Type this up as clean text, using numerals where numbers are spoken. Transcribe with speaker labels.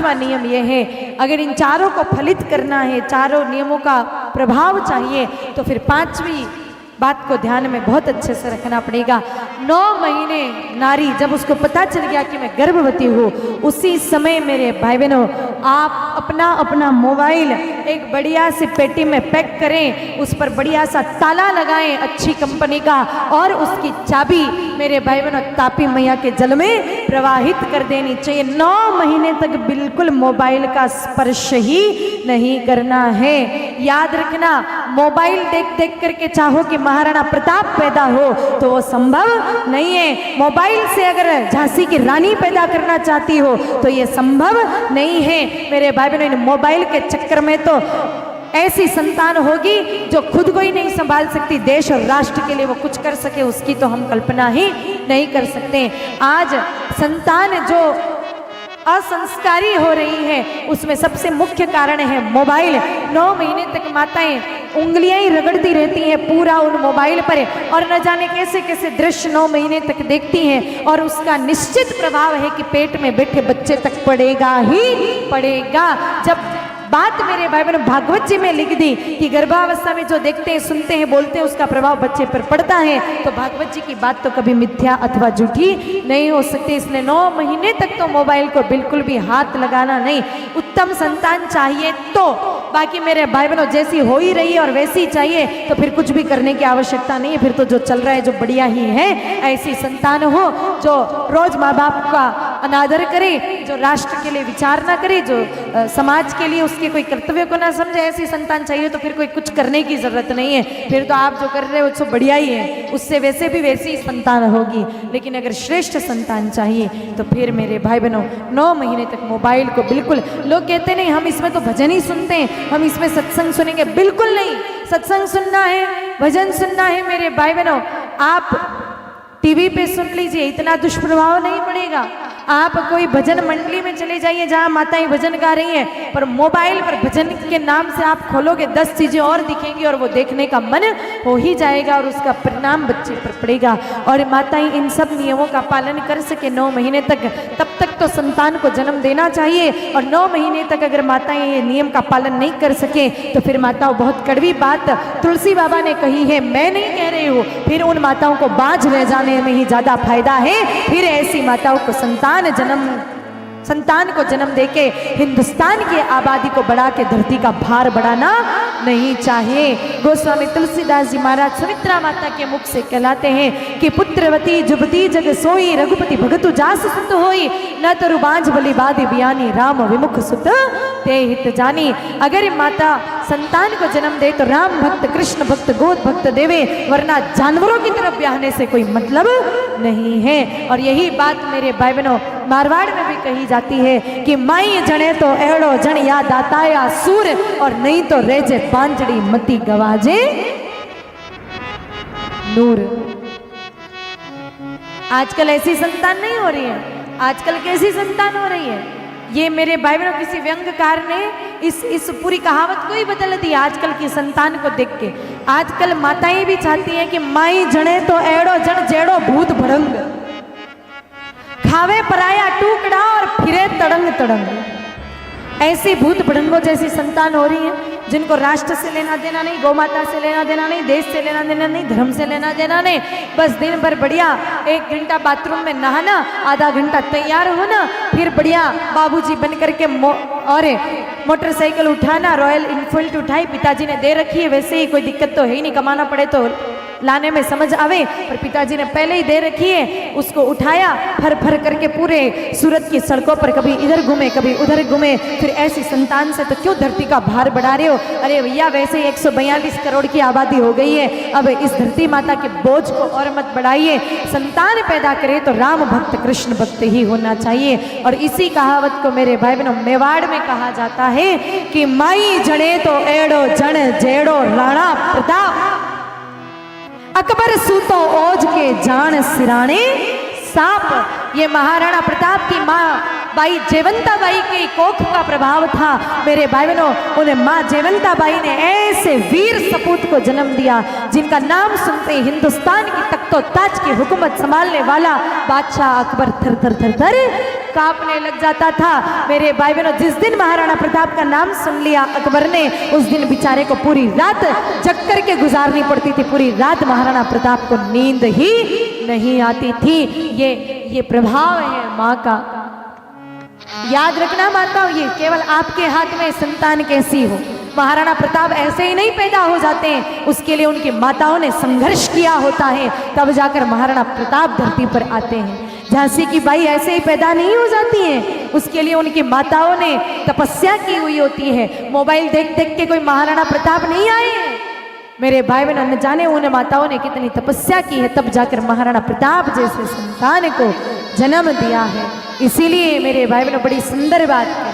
Speaker 1: पांचवा नियम यह है, अगर इन चारों को फलित करना है, चारों नियमों का प्रभाव चाहिए, तो फिर पांचवी बात को ध्यान में बहुत अच्छे से रखना पड़ेगा। 9 महीने नारी जब उसको पता चल गया कि मैं गर्भवती हूँ, उसी समय मेरे भाई बहनों आप अपना अपना मोबाइल एक बढ़िया सी पेटी में पैक करें, उस पर बढ़िया सा ताला लगाएं अच्छी कंपनी का, और उसकी चाबी मेरे भाई बहनों तापी मैया के जल में प्रवाहित कर देनी चाहिए। 9 महीने तक बिल्कुल मोबाइल का स्पर्श ही नहीं करना है। याद रखना, मोबाइल देख देख करके चाहो कि महाराणा प्रताप पैदा हो तो वो संभव नहीं है। मोबाइल से अगर झांसी की रानी पैदा करना चाहती हो तो ये संभव नहीं है। मेरे भाई बहनों, मोबाइल के चक्कर में तो ऐसी संतान होगी जो खुद को ही नहीं संभाल सकती, देश और राष्ट्र के लिए वो कुछ कर सके उसकी तो हम कल्पना ही नहीं कर सकते। आज संतान जो असंस्कारी हो रही है उसमें सबसे मुख्य कारण है मोबाइल। 9 महीने तक माताएं उंगलियां ही रगड़ती रहती हैं पूरा उन मोबाइल पर, और न जाने कैसे कैसे दृश्य 9 महीने तक देखती हैं, और उसका निश्चित प्रभाव है कि पेट में बैठे बच्चे तक पड़ेगा ही पड़ेगा। जब बात मेरे भाई बहन भागवत जी में लिख दी कि गर्भावस्था में जो देखते हैं, सुनते हैं, बोलते हैं, उसका प्रभाव बच्चे पर पड़ता है, तो भागवत जी की बात तो कभी मिथ्या अथवा झूठी नहीं हो सकती। इसलिए 9 महीने तक तो मोबाइल को बिल्कुल भी हाथ लगाना नहीं। उत्तम संतान चाहिए तो, बाकी मेरे भाई बहनों जैसी हो ही रही है और वैसी चाहिए तो फिर कुछ भी करने की आवश्यकता नहीं है। फिर तो जो चल रहा है जो बढ़िया ही है, ऐसी संतान हो जो रोज माँ बाप का अनादर करे, जो राष्ट्र के लिए विचार ना करे, जो समाज के लिए उसके कोई कर्तव्य को ना समझे, ऐसी संतान चाहिए तो फिर कोई कुछ करने की जरूरत नहीं है। फिर तो आप जो कर रहे हो वो बढ़िया ही है, उससे वैसे भी वैसी संतान होगी। लेकिन अगर श्रेष्ठ संतान चाहिए तो फिर मेरे भाई बहनों 9 महीने तक मोबाइल को बिल्कुल, लोग कहते नहीं हम इसमें तो भजन ही सुनते हैं, हम इसमें सत्संग सुनेंगे, बिल्कुल नहीं। सत्संग सुनना है, भजन सुनना है मेरे भाई बहनों, आप टीवी पे सुन लीजिए, इतना दुष्प्रभाव नहीं पड़ेगा। आप कोई भजन मंडली में चले जाइए जहाँ माताएं भजन गा रही हैं, पर मोबाइल पर भजन के नाम से आप खोलोगे 10 चीजें और दिखेंगी और वो देखने का मन हो ही जाएगा और उसका परिणाम बच्चे पर पड़ेगा। और माताएं इन सब नियमों का पालन कर सके 9 महीने तक, तब तक तो संतान को जन्म देना चाहिए। और 9 महीने तक अगर माताएं ये नियम का पालन नहीं कर सके तो फिर माताओं, बहुत कड़वी बात तुलसी बाबा ने कही है, मैं नहीं कह रही हूँ, फिर उन माताओं को बाझ रह जाने में ही ज्यादा फायदा है। फिर ऐसी माताओं को संतान को जन्म देके हिंदुस्तान की आबादी को बढ़ा के धरती का भार बढ़ाना नहीं चाहिए। गोस्वामी तुलसीदास जी महाराज सुमित्रा माता के मुख से कहलाते हैं कि पुत्रवती जुबती जग सोई, रघुपति भगतु जास सुत होई, न तरु बांझ बलि बाधि बियानी, राम विमुख सुत ते हित जानी। अगर माता संतान को जन्म दे तो राम भक्त, कृष्ण भक्त, गोद भक्त देवे, वरना जानवरों की तरफ ब्याहने से कोई मतलब नहीं है। और यही बात मेरे भाई बहनों मारवाड़ में भी कही जाती है कि माई जने तो एड़ो जन या दाताया सूर, और नहीं तो रेजे पांचड़ी मती गवाजे नूर। आजकल ऐसी संतान नहीं हो रही है, आजकल कैसी संतान हो रही है? ये मेरे भाई बहनों किसी व्यंग्यकार ने इस पूरी कहावत को ही बदल दी आजकल की संतान को देख के। आजकल माताएं भी चाहती हैं कि माई जने तो एड़ो जन जेड़ो भूत भड़ंग, खावे पराया टुकड़ा और फिरे तड़ंग तड़ंग। ऐसी भूत भड़ंगों जैसी संतान हो रही है जिनको राष्ट्र से लेना देना नहीं, गौ माता से लेना देना नहीं, देश से लेना देना नहीं, धर्म से लेना देना नहीं। बस दिन भर बढ़िया 1 घंटा बाथरूम में नहाना, आधा घंटा तैयार होना, फिर बढ़िया बाबूजी बन करके और मोटरसाइकिल उठाना, रॉयल इनफील्ड उठाई, पिताजी ने दे रखी है, वैसे ही कोई दिक्कत तो है ही नहीं, कमाना पड़े तो लाने में समझ आवे, पर पिताजी ने पहले ही दे रखी है, उसको उठाया, फर फर करके पूरे सूरत की सड़कों पर कभी इधर घूमे कभी उधर घूमे। फिर ऐसी संतान से तो क्यों धरती का भार बढ़ा रहे हो? अरे भैया वैसे ही 142 करोड़ की आबादी हो गई है, अब इस धरती माता के बोझ को और मत बढ़ाइए। संतान पैदा करे तो राम भक्त कृष्ण भक्त ही होना चाहिए। और इसी कहावत को मेरे भाई बहनों मेवाड़ में कहा जाता है कि माई जड़े तो एड़ो जन जेड़ो राणा प्रताप, अकबर सूतो ओज के जान सिराने साप। ये महाराणा प्रताप की माँ बाई जयवंता बाई के कोख का प्रभाव था मेरे भाई बहनों। उन्हें माँ जयवंता बाई ने ऐसे वीर सपूत को जन्म दिया जिनका नाम सुनते ही हिंदुस्तान की तख्तो ताज की हुकूमत संभालने वाला बादशाह अकबर थर थर थर थर कांपने लग जाता था। मेरे भाई बहनों, जिस दिन महाराणा प्रताप का नाम सुन लिया अकबर ने, उस दिन बेचारे को पूरी रात जग करके गुजारनी पड़ती थी। पूरी रात महाराणा प्रताप को नींद ही नहीं आती थी। ये प्रभाव है माँ का। याद रखना माताओं, ये केवल आपके हाथ में संतान कैसी हो। महाराणा प्रताप ऐसे ही नहीं पैदा हो जाते हैं, उसके लिए उनकी माताओं ने संघर्ष किया होता है, तब जाकर महाराणा प्रताप धरती पर आते हैं। झांसी की बाई ऐसे ही पैदा नहीं हो जाती है, उसके लिए उनकी माताओं ने तपस्या की हुई होती है। मोबाइल देख देख के कोई महाराणा प्रताप नहीं आए हैं। मेरे भाई बहन, न जाने उन माताओं ने कितनी तपस्या की है, तब जाकर महाराणा प्रताप जैसे संतान को जन्म दिया है। इसीलिए मेरे भाई बहनों, बड़ी सुंदर बात है।